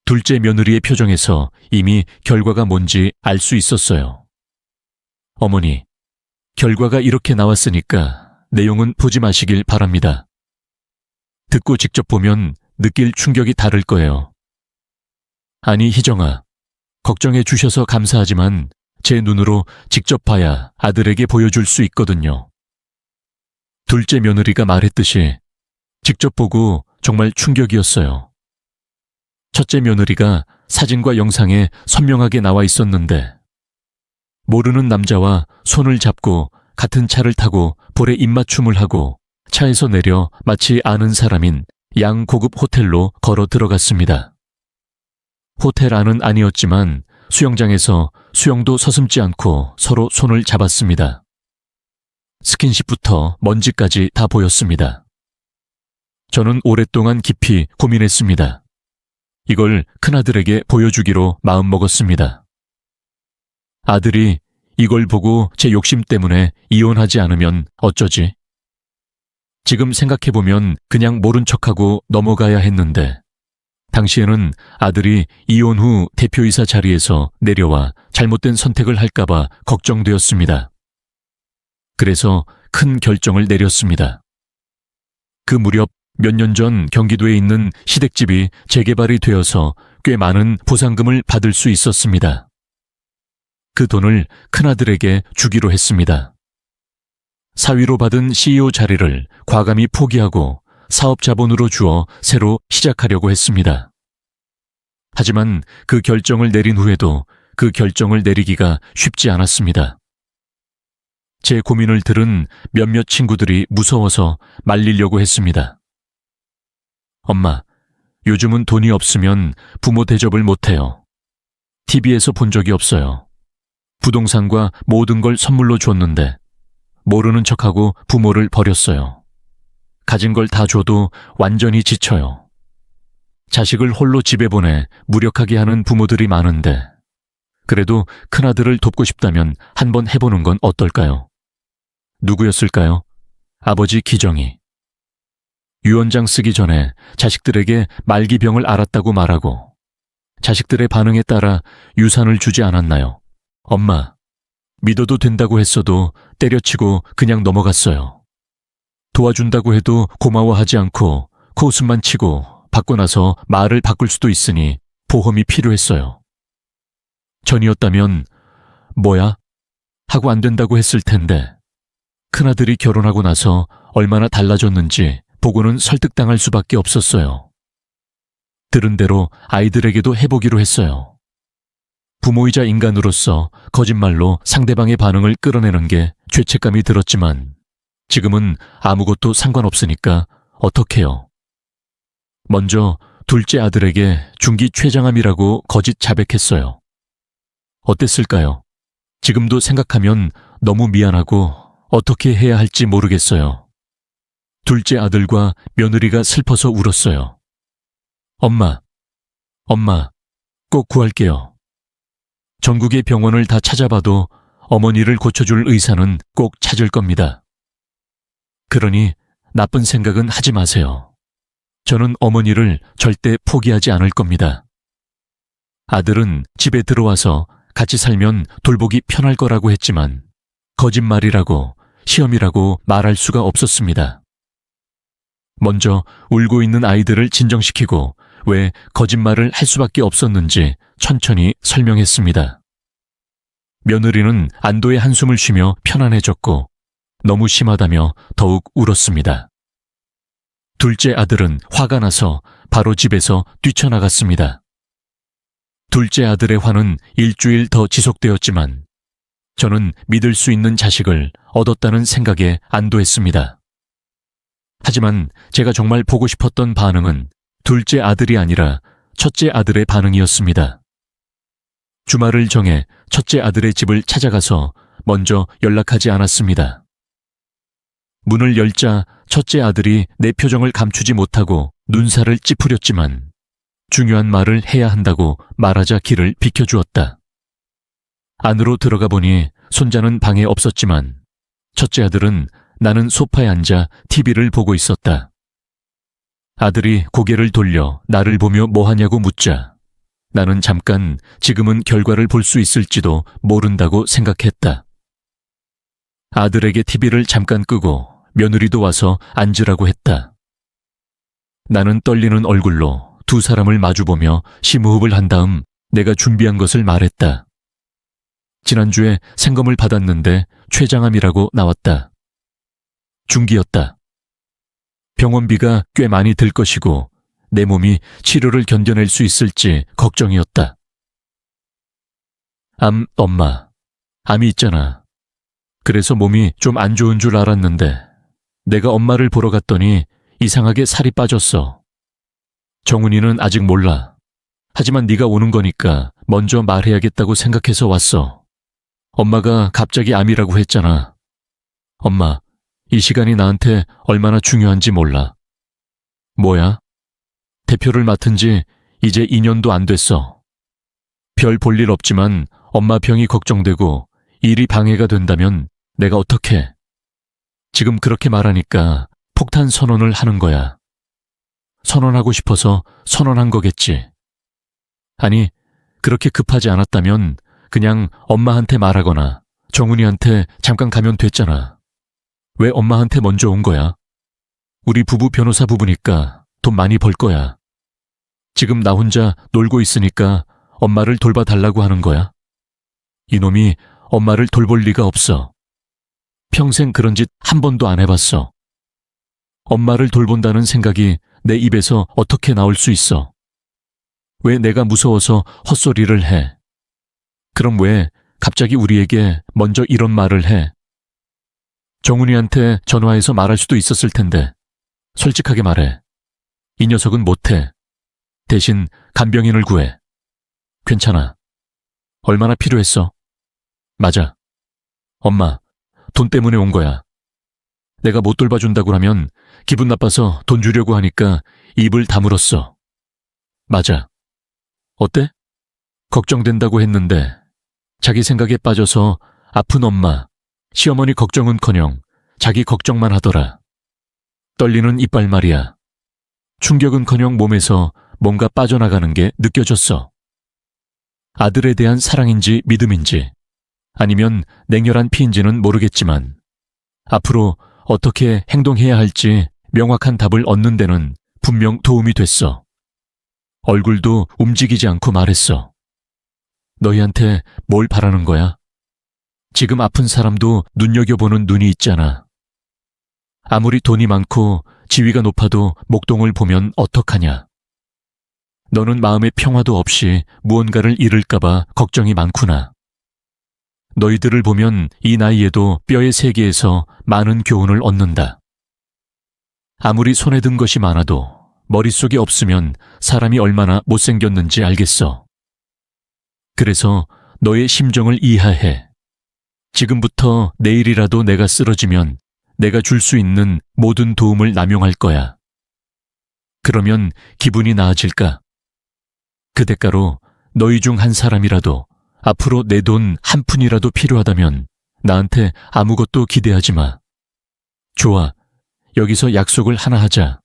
둘째 며느리의 표정에서 이미 결과가 뭔지 알 수 있었어요. 어머니, 결과가 이렇게 나왔으니까 내용은 보지 마시길 바랍니다. 듣고 직접 보면 느낄 충격이 다를 거예요. 아니, 희정아, 걱정해 주셔서 감사하지만 제 눈으로 직접 봐야 아들에게 보여줄 수 있거든요. 둘째 며느리가 말했듯이 직접 보고 정말 충격이었어요. 첫째 며느리가 사진과 영상에 선명하게 나와 있었는데 모르는 남자와 손을 잡고 같은 차를 타고 볼에 입맞춤을 하고 차에서 내려 마치 아는 사람인 양고급 호텔로 걸어 들어갔습니다. 호텔 안은 아니었지만 수영장에서 수영도 서슴지 않고 서로 손을 잡았습니다. 스킨십부터 먼지까지 다 보였습니다. 저는 오랫동안 깊이 고민했습니다. 이걸 큰아들에게 보여주기로 마음먹었습니다. 아들이 이걸 보고 제 욕심 때문에 이혼하지 않으면 어쩌지? 지금 생각해보면 그냥 모른 척하고 넘어가야 했는데 당시에는 아들이 이혼 후 대표이사 자리에서 내려와 잘못된 선택을 할까봐 걱정되었습니다. 그래서 큰 결정을 내렸습니다. 그 무렵 몇 년 전 경기도에 있는 시댁집이 재개발이 되어서 꽤 많은 보상금을 받을 수 있었습니다. 그 돈을 큰아들에게 주기로 했습니다. 사위로 받은 CEO 자리를 과감히 포기하고 사업 자본으로 주어 새로 시작하려고 했습니다. 하지만 그 결정을 내린 후에도 그 결정을 내리기가 쉽지 않았습니다. 제 고민을 들은 몇몇 친구들이 무서워서 말리려고 했습니다. 엄마, 요즘은 돈이 없으면 부모 대접을 못해요. TV에서 본 적이 없어요. 부동산과 모든 걸 선물로 줬는데 모르는 척하고 부모를 버렸어요. 가진 걸 다 줘도 완전히 지쳐요. 자식을 홀로 집에 보내 무력하게 하는 부모들이 많은데 그래도 큰아들을 돕고 싶다면 한번 해보는 건 어떨까요? 누구였을까요? 아버지 기정이. 유언장 쓰기 전에 자식들에게 말기병을 앓았다고 말하고 자식들의 반응에 따라 유산을 주지 않았나요? 엄마, 믿어도 된다고 했어도 때려치고 그냥 넘어갔어요. 도와준다고 해도 고마워하지 않고 코웃음만 치고 받고 나서 말을 바꿀 수도 있으니 보험이 필요했어요. 전이었다면 뭐야? 하고 안 된다고 했을 텐데 큰아들이 결혼하고 나서 얼마나 달라졌는지 보고는 설득당할 수밖에 없었어요. 들은 대로 아이들에게도 해보기로 했어요. 부모이자 인간으로서 거짓말로 상대방의 반응을 끌어내는 게 죄책감이 들었지만 지금은 아무것도 상관없으니까 어떡해요. 먼저 둘째 아들에게 중기 췌장암이라고 거짓 자백했어요. 어땠을까요? 지금도 생각하면 너무 미안하고 어떻게 해야 할지 모르겠어요. 둘째 아들과 며느리가 슬퍼서 울었어요. 엄마, 꼭 구할게요. 전국의 병원을 다 찾아봐도 어머니를 고쳐줄 의사는 꼭 찾을 겁니다. 그러니 나쁜 생각은 하지 마세요. 저는 어머니를 절대 포기하지 않을 겁니다. 아들은 집에 들어와서 같이 살면 돌보기 편할 거라고 했지만 거짓말이라고 시험이라고 말할 수가 없었습니다. 먼저 울고 있는 아이들을 진정시키고 왜 거짓말을 할 수밖에 없었는지 천천히 설명했습니다. 며느리는 안도의 한숨을 쉬며 편안해졌고 너무 심하다며 더욱 울었습니다. 둘째 아들은 화가 나서 바로 집에서 뛰쳐나갔습니다. 둘째 아들의 화는 일주일 더 지속되었지만 저는 믿을 수 있는 자식을 얻었다는 생각에 안도했습니다. 하지만 제가 정말 보고 싶었던 반응은 둘째 아들이 아니라 첫째 아들의 반응이었습니다. 주말을 정해 첫째 아들의 집을 찾아가서 먼저 연락하지 않았습니다. 문을 열자 첫째 아들이 내 표정을 감추지 못하고 눈살을 찌푸렸지만 중요한 말을 해야 한다고 말하자 길을 비켜주었다. 안으로 들어가 보니 손자는 방에 없었지만 첫째 아들은 나는 소파에 앉아 TV를 보고 있었다. 아들이 고개를 돌려 나를 보며 뭐 하냐고 묻자 나는 잠깐 지금은 결과를 볼 수 있을지도 모른다고 생각했다. 아들에게 TV를 잠깐 끄고 며느리도 와서 앉으라고 했다. 나는 떨리는 얼굴로 두 사람을 마주보며 심호흡을 한 다음 내가 준비한 것을 말했다. 지난주에 생검을 받았는데 췌장암이라고 나왔다. 중기였다. 병원비가 꽤 많이 들 것이고 내 몸이 치료를 견뎌낼 수 있을지 걱정이었다. 엄마, 암이 있잖아. 그래서 몸이 좀 안 좋은 줄 알았는데 내가 엄마를 보러 갔더니 이상하게 살이 빠졌어. 정훈이는 아직 몰라. 하지만 네가 오는 거니까 먼저 말해야겠다고 생각해서 왔어. 엄마가 갑자기 암이라고 했잖아. 엄마, 이 시간이 나한테 얼마나 중요한지 몰라. 뭐야? 대표를 맡은 지 이제 2년도 안 됐어. 별 볼 일 없지만 엄마 병이 걱정되고 일이 방해가 된다면 내가 어떡해. 지금 그렇게 말하니까 폭탄 선언을 하는 거야. 선언하고 싶어서 선언한 거겠지. 아니, 그렇게 급하지 않았다면 그냥 엄마한테 말하거나 정훈이한테 잠깐 가면 됐잖아. 왜 엄마한테 먼저 온 거야? 우리 부부 변호사 부부니까 돈 많이 벌 거야. 지금 나 혼자 놀고 있으니까 엄마를 돌봐달라고 하는 거야? 이놈이 엄마를 돌볼 리가 없어. 평생 그런 짓 한 번도 안 해봤어. 엄마를 돌본다는 생각이 내 입에서 어떻게 나올 수 있어? 왜 내가 무서워서 헛소리를 해? 그럼 왜 갑자기 우리에게 먼저 이런 말을 해? 정훈이한테 전화해서 말할 수도 있었을 텐데 솔직하게 말해. 이 녀석은 못해. 대신 간병인을 구해. 괜찮아. 얼마나 필요했어? 맞아. 엄마, 돈 때문에 온 거야. 내가 못 돌봐준다고 하면 기분 나빠서 돈 주려고 하니까 입을 다물었어. 맞아. 어때? 걱정된다고 했는데 자기 생각에 빠져서 아픈 엄마, 시어머니 걱정은커녕 자기 걱정만 하더라. 떨리는 이빨 말이야. 충격은커녕 몸에서 뭔가 빠져나가는 게 느껴졌어. 아들에 대한 사랑인지 믿음인지 아니면 냉혈한 피인지는 모르겠지만 앞으로 어떻게 행동해야 할지 명확한 답을 얻는 데는 분명 도움이 됐어. 얼굴도 움직이지 않고 말했어. 너희한테 뭘 바라는 거야? 지금 아픈 사람도 눈여겨보는 눈이 있잖아. 아무리 돈이 많고 지위가 높아도 목동을 보면 어떡하냐. 너는 마음의 평화도 없이 무언가를 잃을까봐 걱정이 많구나. 너희들을 보면 이 나이에도 뼈의 세계에서 많은 교훈을 얻는다. 아무리 손에 든 것이 많아도 머릿속에 없으면 사람이 얼마나 못생겼는지 알겠어. 그래서 너의 심정을 이해해. 지금부터 내일이라도 내가 쓰러지면 내가 줄 수 있는 모든 도움을 남용할 거야. 그러면 기분이 나아질까? 그 대가로 너희 중 한 사람이라도 앞으로 내 돈 한 푼이라도 필요하다면 나한테 아무것도 기대하지 마. 좋아, 여기서 약속을 하나 하자.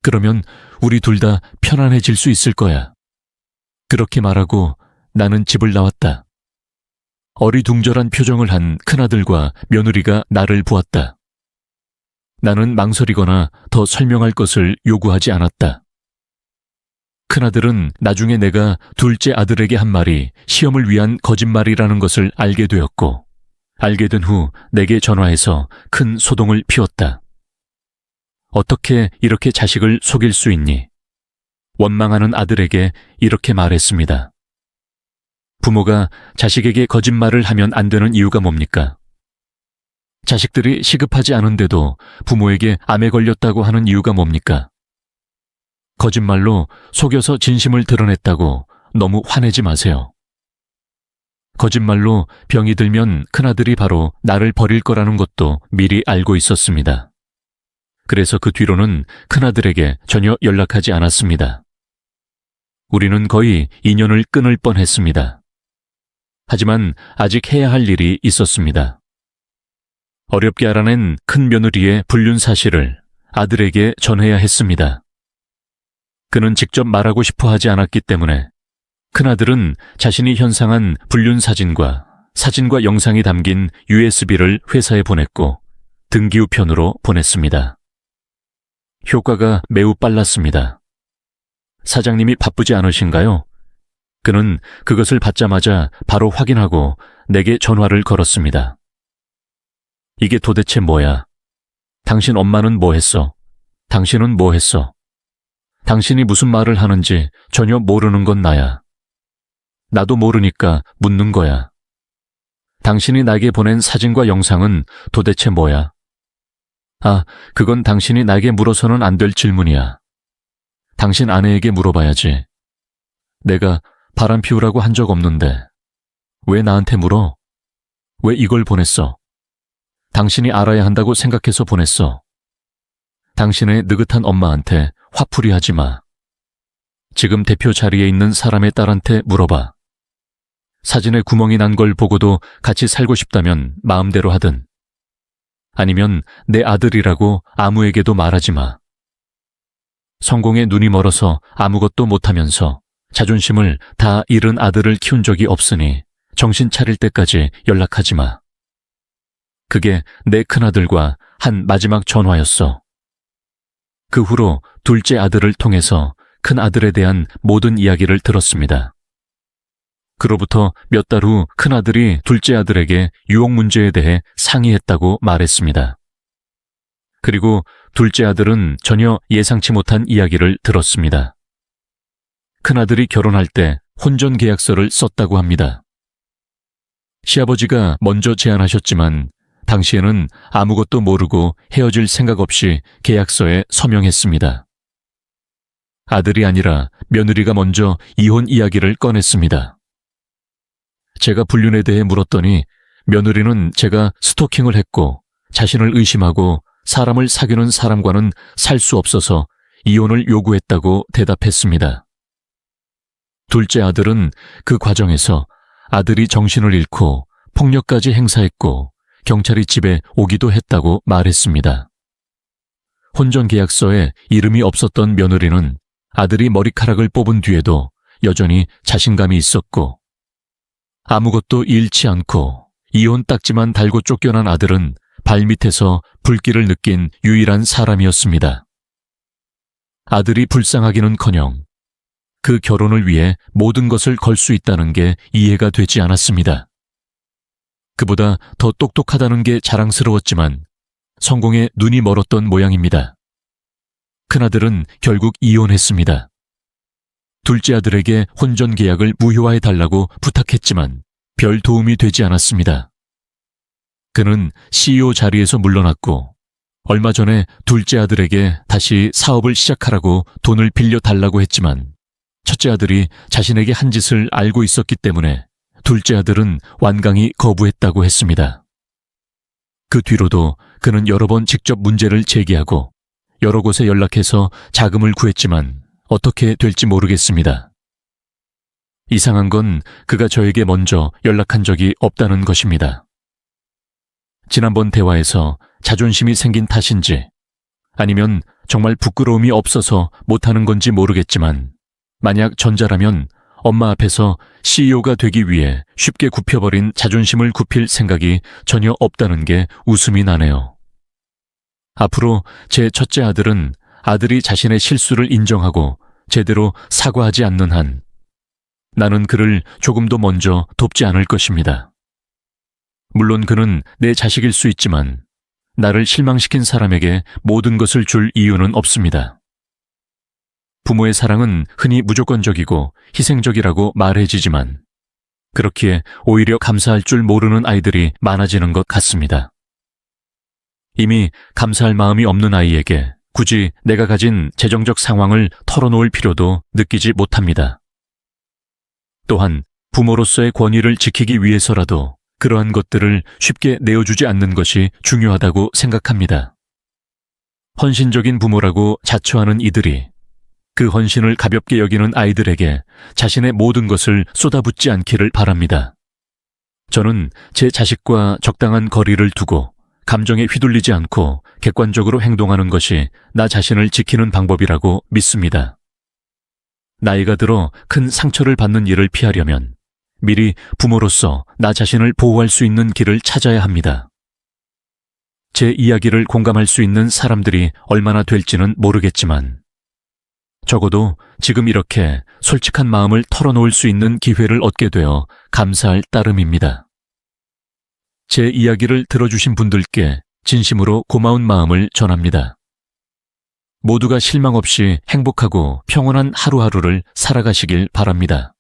그러면 우리 둘 다 편안해질 수 있을 거야. 그렇게 말하고 나는 집을 나왔다. 어리둥절한 표정을 한 큰아들과 며느리가 나를 보았다. 나는 망설이거나 더 설명할 것을 요구하지 않았다. 큰아들은 나중에 내가 둘째 아들에게 한 말이 시험을 위한 거짓말이라는 것을 알게 되었고, 알게 된 후 내게 전화해서 큰 소동을 피웠다. 어떻게 이렇게 자식을 속일 수 있니? 원망하는 아들에게 이렇게 말했습니다. 부모가 자식에게 거짓말을 하면 안 되는 이유가 뭡니까? 자식들이 시급하지 않은데도 부모에게 암에 걸렸다고 하는 이유가 뭡니까? 거짓말로 속여서 진심을 드러냈다고 너무 화내지 마세요. 거짓말로 병이 들면 큰아들이 바로 나를 버릴 거라는 것도 미리 알고 있었습니다. 그래서 그 뒤로는 큰아들에게 전혀 연락하지 않았습니다. 우리는 거의 인연을 끊을 뻔했습니다. 하지만 아직 해야 할 일이 있었습니다. 어렵게 알아낸 큰 며느리의 불륜 사실을 아들에게 전해야 했습니다. 그는 직접 말하고 싶어 하지 않았기 때문에 큰아들은 자신이 현상한 불륜 사진과 영상이 담긴 USB를 회사에 보냈고 등기우편으로 보냈습니다. 효과가 매우 빨랐습니다. 사장님이 바쁘지 않으신가요? 그는 그것을 받자마자 바로 확인하고 내게 전화를 걸었습니다. 이게 도대체 뭐야? 당신 엄마는 뭐 했어? 당신은 뭐 했어? 당신이 무슨 말을 하는지 전혀 모르는 건 나야. 나도 모르니까 묻는 거야. 당신이 나에게 보낸 사진과 영상은 도대체 뭐야? 아, 그건 당신이 나에게 물어서는 안 될 질문이야. 당신 아내에게 물어봐야지. 내가 바람 피우라고 한 적 없는데 왜 나한테 물어? 왜 이걸 보냈어? 당신이 알아야 한다고 생각해서 보냈어. 당신의 느긋한 엄마한테 화풀이 하지 마. 지금 대표 자리에 있는 사람의 딸한테 물어봐. 사진에 구멍이 난 걸 보고도 같이 살고 싶다면 마음대로 하든. 아니면 내 아들이라고 아무에게도 말하지 마. 성공에 눈이 멀어서 아무것도 못하면서 자존심을 다 잃은 아들을 키운 적이 없으니 정신 차릴 때까지 연락하지 마. 그게 내 큰아들과 한 마지막 전화였어. 그 후로 둘째 아들을 통해서 큰아들에 대한 모든 이야기를 들었습니다. 그로부터 몇 달 후 큰아들이 둘째 아들에게 유혹 문제에 대해 상의했다고 말했습니다. 그리고 둘째 아들은 전혀 예상치 못한 이야기를 들었습니다. 큰아들이 결혼할 때 혼전 계약서를 썼다고 합니다. 시아버지가 먼저 제안하셨지만 당시에는 아무것도 모르고 헤어질 생각 없이 계약서에 서명했습니다. 아들이 아니라 며느리가 먼저 이혼 이야기를 꺼냈습니다. 제가 불륜에 대해 물었더니 며느리는 제가 스토킹을 했고 자신을 의심하고 사람을 사귀는 사람과는 살 수 없어서 이혼을 요구했다고 대답했습니다. 둘째 아들은 그 과정에서 아들이 정신을 잃고 폭력까지 행사했고 경찰이 집에 오기도 했다고 말했습니다. 혼전계약서에 이름이 없었던 며느리는 아들이 머리카락을 뽑은 뒤에도 여전히 자신감이 있었고 아무것도 잃지 않고 이혼 딱지만 달고 쫓겨난 아들은 발밑에서 불길을 느낀 유일한 사람이었습니다. 아들이 불쌍하기는커녕 그 결혼을 위해 모든 것을 걸 수 있다는 게 이해가 되지 않았습니다. 그보다 더 똑똑하다는 게 자랑스러웠지만 성공에 눈이 멀었던 모양입니다. 큰아들은 결국 이혼했습니다. 둘째 아들에게 혼전 계약을 무효화해달라고 부탁했지만 별 도움이 되지 않았습니다. 그는 CEO 자리에서 물러났고 얼마 전에 둘째 아들에게 다시 사업을 시작하라고 돈을 빌려달라고 했지만 첫째 아들이 자신에게 한 짓을 알고 있었기 때문에 둘째 아들은 완강히 거부했다고 했습니다. 그 뒤로도 그는 여러 번 직접 문제를 제기하고 여러 곳에 연락해서 자금을 구했지만 어떻게 될지 모르겠습니다. 이상한 건 그가 저에게 먼저 연락한 적이 없다는 것입니다. 지난번 대화에서 자존심이 생긴 탓인지 아니면 정말 부끄러움이 없어서 못하는 건지 모르겠지만 만약 전자라면 엄마 앞에서 CEO가 되기 위해 쉽게 굽혀버린 자존심을 굽힐 생각이 전혀 없다는 게 웃음이 나네요. 앞으로 제 첫째 아들은 아들이 자신의 실수를 인정하고 제대로 사과하지 않는 한 나는 그를 조금도 먼저 돕지 않을 것입니다. 물론 그는 내 자식일 수 있지만 나를 실망시킨 사람에게 모든 것을 줄 이유는 없습니다. 부모의 사랑은 흔히 무조건적이고 희생적이라고 말해지지만 그렇기에 오히려 감사할 줄 모르는 아이들이 많아지는 것 같습니다. 이미 감사할 마음이 없는 아이에게 굳이 내가 가진 재정적 상황을 털어놓을 필요도 느끼지 못합니다. 또한 부모로서의 권위를 지키기 위해서라도 그러한 것들을 쉽게 내어주지 않는 것이 중요하다고 생각합니다. 헌신적인 부모라고 자처하는 이들이 그 헌신을 가볍게 여기는 아이들에게 자신의 모든 것을 쏟아붓지 않기를 바랍니다. 저는 제 자식과 적당한 거리를 두고 감정에 휘둘리지 않고 객관적으로 행동하는 것이 나 자신을 지키는 방법이라고 믿습니다. 나이가 들어 큰 상처를 받는 일을 피하려면 미리 부모로서 나 자신을 보호할 수 있는 길을 찾아야 합니다. 제 이야기를 공감할 수 있는 사람들이 얼마나 될지는 모르겠지만 적어도 지금 이렇게 솔직한 마음을 털어놓을 수 있는 기회를 얻게 되어 감사할 따름입니다. 제 이야기를 들어주신 분들께 진심으로 고마운 마음을 전합니다. 모두가 실망 없이 행복하고 평온한 하루하루를 살아가시길 바랍니다.